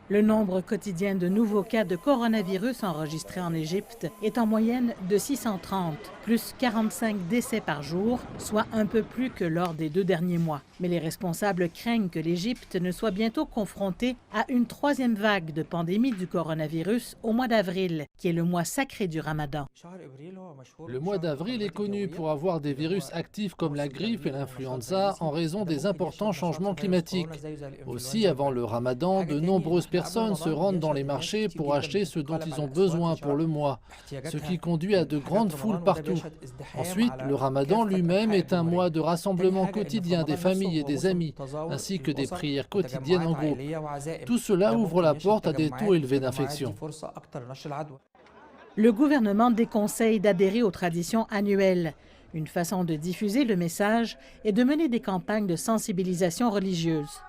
Le nombre quotidien de nouveaux cas de coronavirus enregistrés en Égypte est en moyenne de 630, plus 45 décès par jour, soit un peu plus que lors des 2 derniers mois. Mais les responsables craignent que l'Égypte ne soit bientôt confrontée à une troisième vague de pandémie du coronavirus au mois d'avril, qui est le mois sacré du Ramadan. Le mois d'avril est connu pour avoir des virus actifs comme la grippe et l'influenza en raison des importants changements climatiques. Aussi, avant le Ramadan, de nombreuses personnes se rendent dans les marchés pour acheter ce dont ils ont besoin pour le mois, ce qui conduit à de grandes foules partout. Ensuite, le Ramadan lui-même est un mois de rassemblement quotidien des familles et des amis, ainsi que des prières quotidiennes en groupe. Tout cela ouvre la porte à des taux élevés d'infection. Le gouvernement déconseille d'adhérer aux traditions annuelles. Une façon de diffuser le message est de mener des campagnes de sensibilisation religieuse.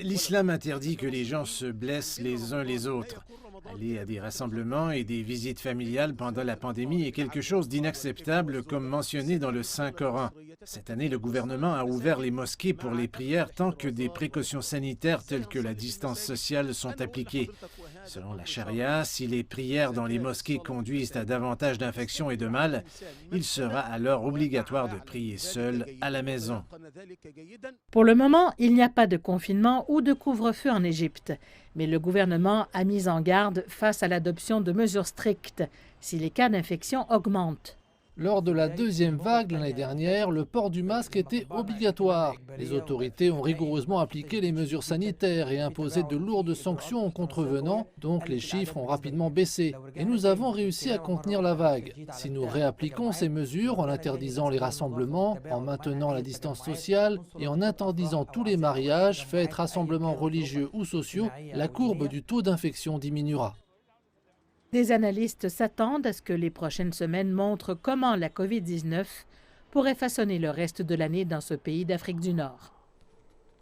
L'islam interdit que les gens se blessent les uns les autres. Aller à des rassemblements et des visites familiales pendant la pandémie est quelque chose d'inacceptable, comme mentionné dans le Saint-Coran. Cette année, le gouvernement a ouvert les mosquées pour les prières tant que des précautions sanitaires telles que la distance sociale sont appliquées. Selon la charia, si les prières dans les mosquées conduisent à davantage d'infections et de mal, il sera alors obligatoire de prier seul à la maison. Pour le moment, il n'y a pas de confinement ou de couvre-feu en Égypte, mais le gouvernement a mis en garde face à l'adoption de mesures strictes si les cas d'infection augmentent. Lors de la deuxième vague l'année dernière, le port du masque était obligatoire. Les autorités ont rigoureusement appliqué les mesures sanitaires et imposé de lourdes sanctions aux contrevenants, donc les chiffres ont rapidement baissé. Et nous avons réussi à contenir la vague. Si nous réappliquons ces mesures en interdisant les rassemblements, en maintenant la distance sociale et en interdisant tous les mariages, fêtes, rassemblements religieux ou sociaux, la courbe du taux d'infection diminuera. Des analystes s'attendent à ce que les prochaines semaines montrent comment la COVID-19 pourrait façonner le reste de l'année dans ce pays d'Afrique du Nord.